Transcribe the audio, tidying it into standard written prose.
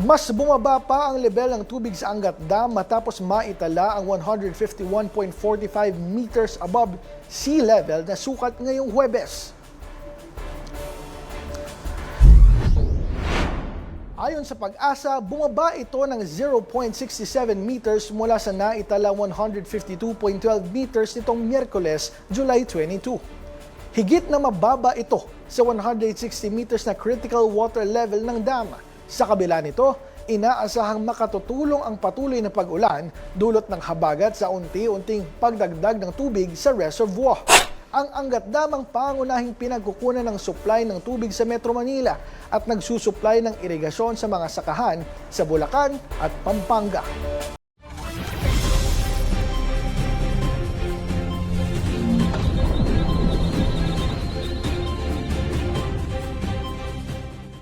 Mas bumaba pa ang level ng tubig sa Angat Dam matapos maitala ang 151.45 meters above sea level na sukat ngayong Huwebes. Ayon sa Pag-asa, bumaba ito ng 0.67 meters mula sa naitala 152.12 meters nitong Miyerkules, July 22. Higit na mababa ito sa 160 meters na critical water level ng dam. Sa kabila nito, inaasahang makatutulong ang patuloy na pag-ulan dulot ng habagat sa unti-unting pagdagdag ng tubig sa reservoir. Ang Angat Dam ang pangunahing pinagkukunan ng supply ng tubig sa Metro Manila at nagsusupply ng irigasyon sa mga sakahan sa Bulacan at Pampanga.